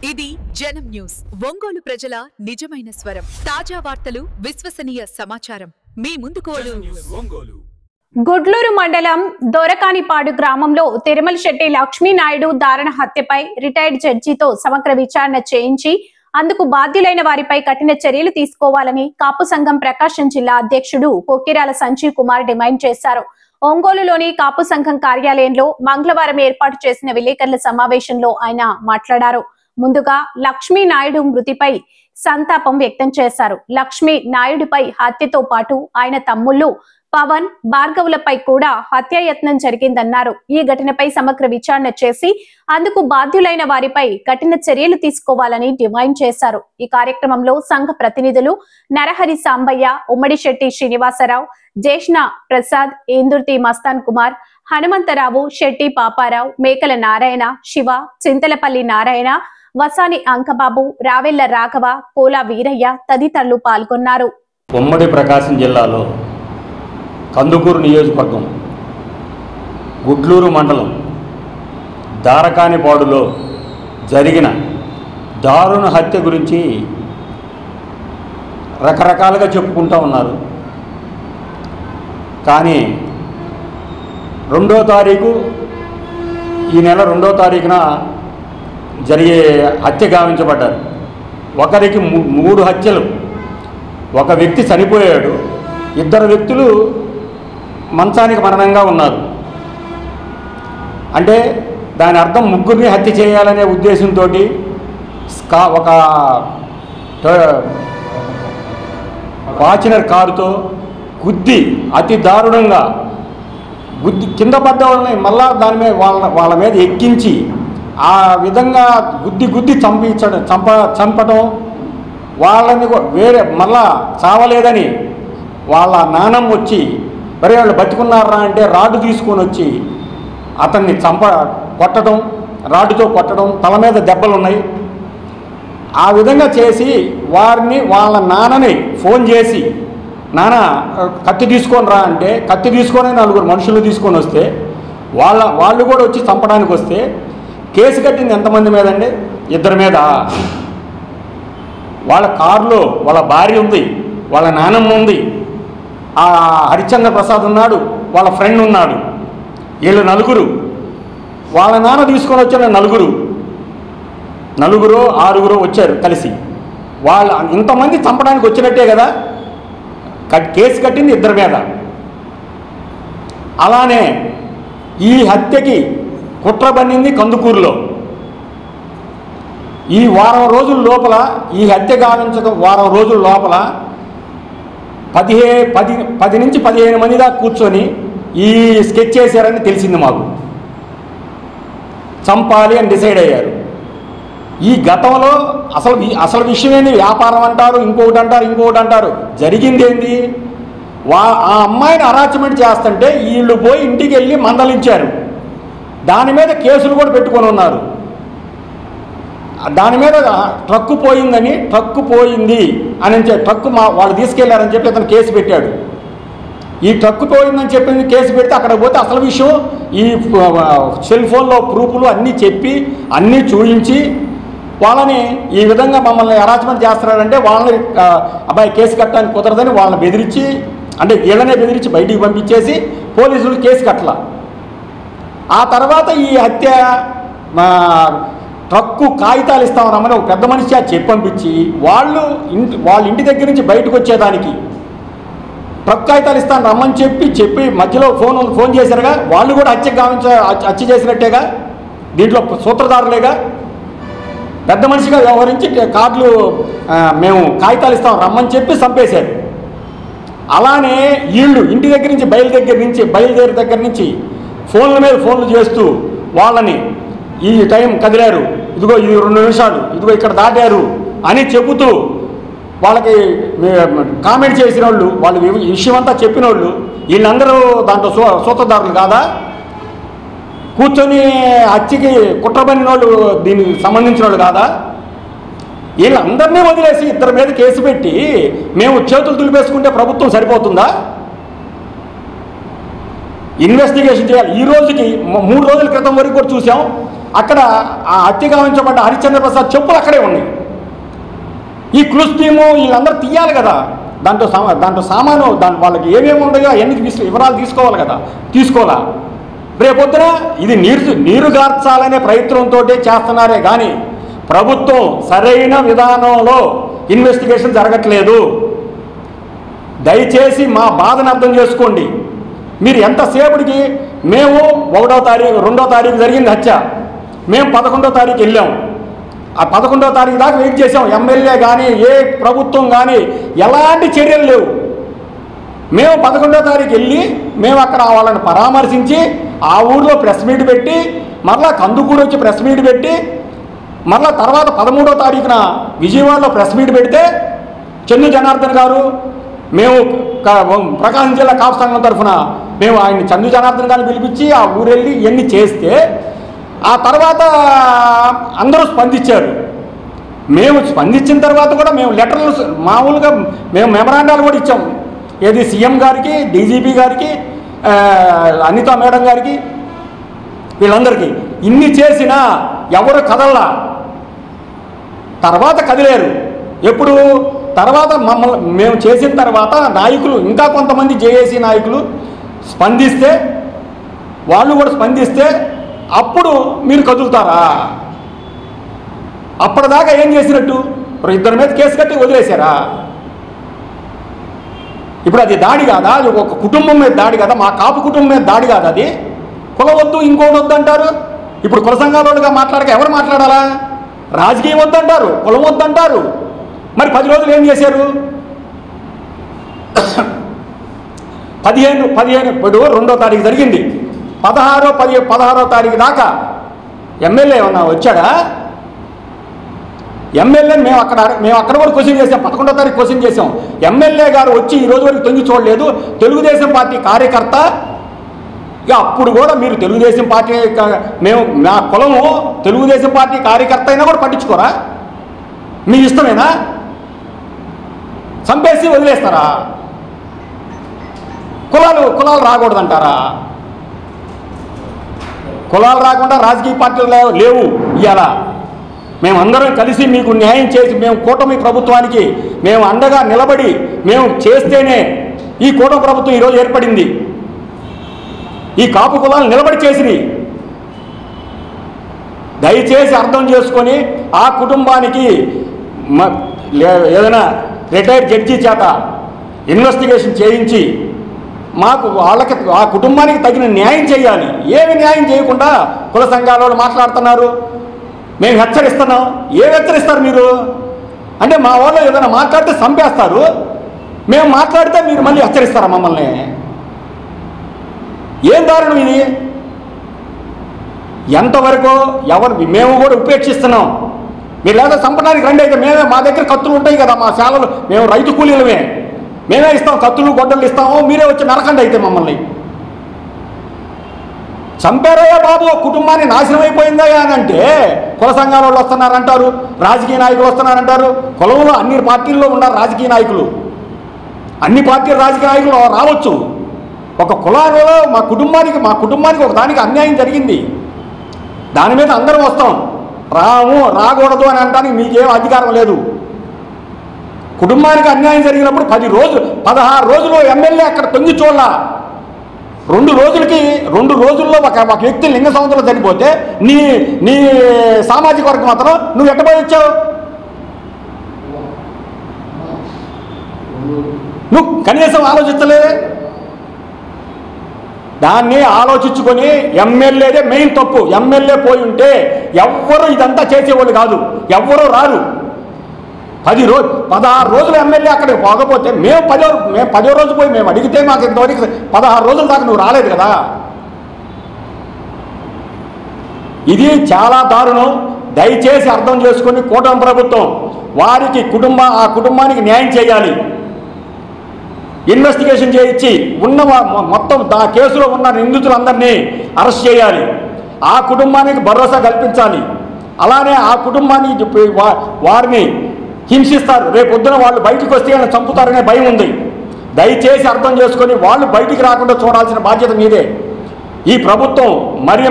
ఇది జనం న్యూస్ ఒంగోలు ప్రజల నిజమైన స్వరం. తాజా వార్తలు, విశ్వసనీయ సమాచారం మీ ముందుకు. గుడ్లూరు మండలం దొరకానిపాడు గ్రామంలో తిరుమల శెట్టి లక్ష్మీనాయుడు దారుణ హత్యపై రిటైర్డ్ జడ్జితో సమగ్ర విచారణ చేయించి అందుకు బాధ్యులైన వారిపై కఠిన చర్యలు తీసుకోవాలని కాపు సంఘం ప్రకాశం జిల్లా అధ్యక్షుడు కొక్కిరాల సంజీవ్ కుమార్ డిమాండ్ చేశారు. ఒంగోలులోని కాపు సంఘం కార్యాలయంలో మంగళవారం ఏర్పాటు చేసిన విలేకరుల సమావేశంలో ఆయన మాట్లాడారు. ముందుగా లక్ష్మీనాయుడు మృతిపై సంతాపం వ్యక్తం చేశారు. లక్ష్మీ నాయుడుపై హత్యతో పాటు ఆయన తమ్ముళ్ళు పవన్, భార్గవులపై కూడా హత్యాయత్నం జరిగిందన్నారు. ఈ ఘటనపై సమగ్ర విచారణ చేసి అందుకు బాధ్యులైన వారిపై కఠిన చర్యలు తీసుకోవాలని డిమాండ్ చేశారు. ఈ కార్యక్రమంలో సంఘ ప్రతినిధులు నరహరి సాంబయ్య, ఉమ్మడి శెట్టి శ్రీనివాసరావు, జేష్ణ ప్రసాద్, ఇందుర్తి మస్తాన్ కుమార్, హనుమంతరావు, శెట్టి పాపారావు, మేకల నారాయణ, శివ, చింతలపల్లి నారాయణ, వసాని అంకబాబు, రావెల్ల రాఘవ, కోలా వీరయ్య తదితరులు పాల్గొన్నారు. ఉమ్మడి ప్రకాశం జిల్లాలో కందుకూరు నియోజకవర్గం గుడ్లూరు మండలం దారకానిపాడులో జరిగిన దారుణ హత్య గురించి రకరకాలుగా చెప్పుకుంటూ ఉన్నారు. కానీ 2వ తారీఖు ఈ నెల 2వ తారీఖున జరిగే హత్య గావించబడ్డారు. ఒకరికి 3 హత్యలు. ఒక వ్యక్తి చనిపోయాడు, 2 వ్యక్తులు మంచానికి మరణంగా ఉన్నారు. అంటే దాని అర్థం ముగ్గురిని హత్య చేయాలనే ఉద్దేశంతో ఒక ఫార్చునర్ కారుతో గుద్ది అతి దారుణంగా గుద్ది కింద పడ్డ వాళ్ళని మళ్ళా దాని మీద వాళ్ళ మీద ఎక్కించి ఆ విధంగా గుద్ది చంపడం, వాళ్ళని వేరే మళ్ళా చావలేదని వాళ్ళ నానమ్మ వచ్చి మరి వాళ్ళు బతికున్నారా అంటే రాడ్డు తీసుకొని వచ్చి అతన్ని కొట్టడం, రాడ్డుతో కొట్టడం, తల మీద దెబ్బలు ఉన్నాయి. ఆ విధంగా చేసి వాళ్ళ నాన్నని ఫోన్ చేసి, నాన్న కత్తి తీసుకొని రా అంటే కత్తి తీసుకొని 4 మనుషులు తీసుకొని వస్తే వాళ్ళు కూడా వచ్చి చంపడానికి వస్తే కేసు కట్టింది ఎంతమంది మీద అండి? 2 మీద. వాళ్ళ కారులో వాళ్ళ భార్య ఉంది, వాళ్ళ నానమ్మ ఉంది, ఆ హరిచంద్ర ప్రసాద్ ఉన్నాడు, వాళ్ళ ఫ్రెండ్ ఉన్నాడు. వీళ్ళు 4. వాళ్ళ నాన్న తీసుకొని వచ్చిన 4, 6 వచ్చారు కలిసి. ఇంతమంది చంపడానికి వచ్చినట్టే కదా. కేసు కట్టింది 2 మీద. అలానే ఈ హత్యకి కుట్ర పన్నింది కందుకూరులో. ఈ వారం రోజుల లోపల, ఈ హత్య గావించక వారం రోజుల లోపల 10 నుంచి 15 మంది దాకా కూర్చొని ఈ స్కెచ్ చేశారని తెలిసింది మాకు. చంపాలి అని డిసైడ్ అయ్యారు. ఈ గతంలో అసలు విషయం ఏంది? వ్యాపారం అంటారు, ఇంకొకటి అంటారు. జరిగింది ఏంది? ఆ అమ్మాయిని అరాచ్మెంట్ చేస్తుంటే వీళ్ళు పోయి ఇంటికి వెళ్ళి మందలించారు. దాని మీద కేసులు కూడా పెట్టుకొని ఉన్నారు. దాని మీద ట్రక్కు పోయింది అని ట్రక్కు వాళ్ళు తీసుకెళ్లారని చెప్పి అతను కేసు పెట్టాడు. ఈ ట్రక్కు పోయిందని చెప్పింది కేసు పెడితే అక్కడ పోతే అసలు విషయం ఈ సెల్ ఫోన్లో ప్రూఫ్లు అన్నీ చెప్పి అన్నీ చూపించి వాళ్ళని ఈ విధంగా మమ్మల్ని హరాస్మెంట్ చేస్తున్నారంటే వాళ్ళని అబ్బాయి కేసు కట్టడానికి కుదరదని వాళ్ళని బెదిరించి, అంటే వీళ్ళనే బెదిరించి బయటికి పంపించేసి పోలీసులు కేసు కట్టల. ఆ తర్వాత ఈ హత్య ట్రక్కు కాగితాలు ఇస్తామని ఒక పెద్ద మనిషి చెప్పి పంపించి వాళ్ళ ఇంటి దగ్గర నుంచి బయటకు వచ్చేదానికి ట్రక్ కాగితాలు ఇస్తాను రమ్మని చెప్పి మధ్యలో ఫోన్ చేశారుగా. వాళ్ళు కూడా హత్య చేసినట్టేగా, దీంట్లో సూత్రధారులేగా. పెద్ద మనిషిగా వ్యవహరించి కార్డులు మేము కాగితాలు ఇస్తాం రమ్మని చెప్పి చంపేశారు. అలానే వీళ్ళు ఇంటి దగ్గర నుంచి బయలుదేరి దగ్గర నుంచి ఫోన్ల మీద ఫోన్లు చేస్తూ వాళ్ళని ఈ టైం కదిలారు, ఇదిగో ఇది 2 నిమిషాలు, ఇదిగో ఇక్కడ దాటారు అని చెబుతూ వాళ్ళకి కామెంట్ చేసిన వాళ్ళు విషయం అంతా చెప్పిన వాళ్ళు వీళ్ళందరూ దాంట్లో సూత్రధారులు కాదా? కూర్చొని హత్యకి కుట్రబడిన వాళ్ళు, దీనికి సంబంధించిన వాళ్ళు కాదా? వీళ్ళందరినీ వదిలేసి 2 మీద కేసు పెట్టి మేము చేతులు దులిపేసుకుంటే ప్రభుత్వం సరిపోతుందా? ఇన్వెస్టిగేషన్ చేయాలి. ఈ రోజుకి 3 రోజుల క్రితం వరకు కూడా చూసాం. అక్కడ ఆ హత్య గావించబడ్డ హరిశ్చంద్ర ప్రసాద్ చెప్పులు అక్కడే ఉన్నాయి. ఈ క్లూస్ టీము వీళ్ళందరూ తీయాలి కదా, దాంట్లో సామాను వాళ్ళకి ఏమేమి ఉండగా ఎన్ని వివరాలు తీసుకోవాలి కదా, తీసుకోవాలా? రేపొద్దున ఇది నీరు గార్చాలనే ప్రయత్నంతో చేస్తున్నారే కానీ ప్రభుత్వం సరైన విధానంలో ఇన్వెస్టిగేషన్ జరగట్లేదు. దయచేసి మా బాధను అర్థం చేసుకోండి. మీరు ఎంతసేపటికి మేము 1వ తారీఖు 2వ తారీఖు జరిగింది హత్య, మేము 11వ తారీఖు వెళ్ళాం. ఆ 11వ తారీఖు దాకా వెయిట్ చేసాం. ఎమ్మెల్యే కానీ ఏ ప్రభుత్వం కానీ ఎలాంటి చర్యలు లేవు. మేము 11వ తారీఖు వెళ్ళి మేము అక్కడ వాళ్ళని పరామర్శించి ఆ ఊర్లో ప్రెస్ మీట్ పెట్టి మరలా కందుకూరు వచ్చి ప్రెస్ మీట్ పెట్టి మరలా తర్వాత 13వ తారీఖున విజయవాడలో ప్రెస్ మీట్ పెడితే చెన్ను జనార్దన్ గారు మేము ప్రకాశం జిల్లా కాపు సంఘం తరఫున మేము ఆయన చందు జనార్దన్ గారిని పిలిపించి ఆ ఊరెళ్ళి ఇవన్నీ చేస్తే ఆ తర్వాత అందరూ స్పందించారు. మేము స్పందించిన తర్వాత కూడా మేము లెటర్లు మామూలుగా మేము మెమరాండాలు కూడా ఇచ్చాం. ఏది సీఎం గారికి, డీజీపీ గారికి, అనితా మేడం గారికి, వీళ్ళందరికీ. ఇన్ని చేసినా ఎవరు కదల్లా. తర్వాత కదిలేరు. ఎప్పుడు తర్వాత మేము చేసిన తర్వాత నాయకులు ఇంకా కొంతమంది జేఏసీ నాయకులు స్పందిస్తే వాళ్ళు కూడా స్పందిస్తే అప్పుడు మీరు కదులుతారా? అప్పటిదాకా ఏం చేసినట్టు? ఇద్దరి మీద కేసు కట్టి వదిలేశారా? ఇప్పుడు అది దాడి కాదా? అది ఒక కుటుంబం మీద దాడి కదా, మా కాపు కుటుంబం మీద దాడి కాదా? అది కులం వద్దు ఇంకోటి వద్దు అంటారు. ఇప్పుడు కుల సంఘాలుగా మాట్లాడక ఎవరు మాట్లాడాలా? రాజకీయం వద్దంటారు, కులం వద్దంటారు. మరి 10 రోజులు ఏం చేశారు? 15 ఇప్పుడు 2వ తారీఖు జరిగింది, 16వ తారీఖు దాకా ఎమ్మెల్యే ఏమన్నా వచ్చాడా? ఎమ్మెల్యేని మేము అక్కడ కూడా క్వశ్చన్ చేసాం. 11వ తారీఖు క్వశ్చన్ చేసాం. ఎమ్మెల్యే గారు వచ్చి ఈ రోజు వరకు తొంగి చూడలేదు. తెలుగుదేశం పార్టీ కార్యకర్త. ఇక అప్పుడు కూడా మీరు తెలుగుదేశం పార్టీ మేము మా కులము తెలుగుదేశం పార్టీ కార్యకర్త అయినా కూడా పట్టించుకోరా? మీ ఇష్టమేనా? చంపేసి వదిలేస్తారా? కులాలు రాకూడదంటారా? కులాలు రాకుండా రాజకీయ పార్టీలు లేవు. ఇవాళ మేమందరం కలిసి మీకు న్యాయం చేసి మేము కూటమి ప్రభుత్వానికి మేము అండగా నిలబడి మేము చేస్తేనే ఈ కూటమి ప్రభుత్వం ఈరోజు ఏర్పడింది. ఈ కాపు కులాలు నిలబడి చేసినాయి. దయచేసి అర్థం చేసుకొని ఆ కుటుంబానికి ఏదైనా రిటైర్డ్ జడ్జి చేత ఇన్వెస్టిగేషన్ చేయించి మాకు వాళ్ళకి ఆ కుటుంబానికి తగిన న్యాయం చేయాలి. ఏమి న్యాయం చేయకుండా కుల సంఘాల వాళ్ళు మాట్లాడుతున్నారు. మేము హెచ్చరిస్తున్నాం. ఏం హెచ్చరిస్తారు మీరు? అంటే మా వాళ్ళు ఏదైనా మాట్లాడితే చంపేస్తారు, మేము మాట్లాడితే మీరు మళ్ళీ హెచ్చరిస్తారా మమ్మల్ని? ఏం దారుణం ఇది? ఎంతవరకు మేము కూడా ఉపేక్షిస్తున్నాం. మీరు లేదా చంపడానికి రండి అయితే మా దగ్గర కత్తులు ఉంటాయి కదా, మా శాలలు మేము రైతు కూలీలమే, మేమే ఇస్తాం, కత్తులు గొడ్డలు ఇస్తాము, మీరే వచ్చి నరకండి అయితే మమ్మల్ని. చంపారయ్యా బాబు, కుటుంబాన్ని నాశనం అయిపోయిందా అని అంటే కుల సంఘాల వాళ్ళు వస్తున్నారంటారు, రాజకీయ నాయకులు వస్తున్నారంటారు. కులంలో అన్ని పార్టీల్లో ఉన్నారు రాజకీయ నాయకులు. అన్ని పార్టీల రాజకీయ నాయకులు రావచ్చు. ఒక కులాలలో మా కుటుంబానికి ఒక దానికి అన్యాయం జరిగింది, దాని మీద అందరం వస్తాం. రాకూడదు అని అనడానికి మీకేం అధికారం లేదు. కుటుంబానికి అన్యాయం జరిగినప్పుడు 16 రోజులు ఎమ్మెల్యే అక్కడ తొంగి చూడాల. 2 రోజుల్లో ఒక వ్యక్తి లింగ సంవత్సరం చనిపోతే నీ సామాజిక వర్గం మాత్రం నువ్వు ఎట్టబోయి వచ్చావు? నువ్వు కనీసం ఆలోచించలేదే. దాన్ని ఆలోచించుకొని ఎమ్మెల్యేదే మెయిన్ తప్పు. ఎమ్మెల్యే పోయి ఉంటే ఎవ్వరూ ఇదంతా చేసేవాళ్ళు కాదు, ఎవ్వరూ రారు. 16 రోజులు ఎమ్మెల్యే అక్కడికి పోకపోతే మేము 10వ రోజు పోయి మేము అడిగితే మాకు ఇంతవరకు 16 రోజుల దాకా నువ్వు రాలేదు కదా. ఇది చాలా దారుణం. దయచేసి అర్థం చేసుకొని కూటమి ప్రభుత్వం వారికి ఆ కుటుంబానికి న్యాయం చేయాలి. ఇన్వెస్టిగేషన్ చేయించి మొత్తం కేసులో ఉన్న నిందితులందరినీ అరెస్ట్ చేయాలి. ఆ కుటుంబానికి భరోసా కల్పించాలి. అలానే ఆ కుటుంబానికి వారిని హింసిస్తారు. రేపు పొద్దున వాళ్ళు బయటికి వస్తే వాళ్ళని చంపుతారనే భయం ఉంది. దయచేసి అర్థం చేసుకొని వాళ్ళు బయటికి రాకుండా చూడాల్సిన బాధ్యత మీదే. ఈ ప్రభుత్వం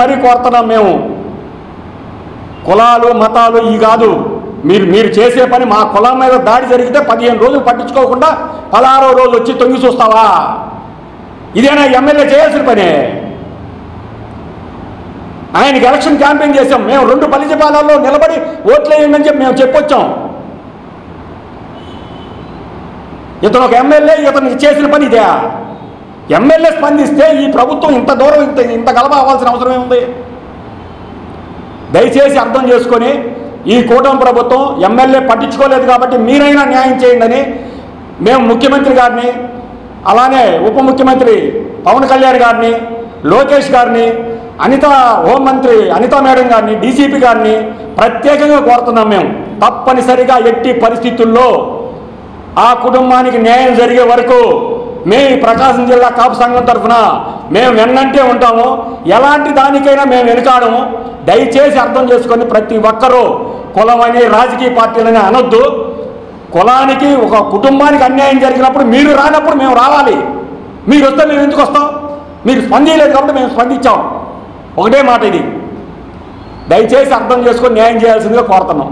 మరీ కోరుతున్నాం మేము. కులాలు మతాలు ఈ కాదు. మీరు చేసే పని మా కులం మీద దాడి జరిగితే 15 రోజులు పట్టించుకోకుండా 16వ రోజు వచ్చి తొంగి చూస్తావా? ఇదేనా ఎమ్మెల్యే చేయాల్సిన పనే? ఆయనకి ఎలక్షన్ క్యాంపెయిన్ చేసాం మేము. 2 పల్లిజపాలలో నిలబడి ఓట్లేయండి చెప్పి మేము చెప్పొచ్చాం. ఇతను ఒక ఎమ్మెల్యే, ఇతను చేసిన పని ఇదే. ఎమ్మెల్యే స్పందిస్తే ఈ ప్రభుత్వం ఇంత దూరం ఇంత గలబ అవ్వాల్సిన అవసరం ఏముంది? దయచేసి అర్థం చేసుకొని ఈ కూటమి ప్రభుత్వం ఎమ్మెల్యే పట్టించుకోలేదు కాబట్టి మీరైనా న్యాయం చేయండి అని మేము ముఖ్యమంత్రి గారిని, అలానే ఉప ముఖ్యమంత్రి పవన్ కళ్యాణ్ గారిని, లోకేష్ గారిని, హోంమంత్రి అనితా మేడం గారిని, డీజీపీ గారిని ప్రత్యేకంగా కోరుతున్నాం. మేము తప్పనిసరిగా ఎట్టి పరిస్థితుల్లో ఆ కుటుంబానికి న్యాయం జరిగే వరకు మేము ప్రకాశం జిల్లా కాపు సంఘం తరఫున మేము వెన్నంటే ఉంటాము. ఎలాంటి దానికైనా మేము వెనుకాడము. దయచేసి అర్థం చేసుకొని ప్రతి ఒక్కరూ కులమని రాజకీయ పార్టీలని అనొద్దు. కులానికి ఒక కుటుంబానికి అన్యాయం జరిగినప్పుడు మీరు రానప్పుడు మేము రావాలి. మీరు వస్తే మేము ఎందుకు వస్తాం? మీరు స్పందించలేదు కాబట్టి మేము స్పందించాం. ఒకటే మాట ఇది. దయచేసి అర్థం చేసుకొని న్యాయం చేయాల్సిందిగా కోరుతున్నాం.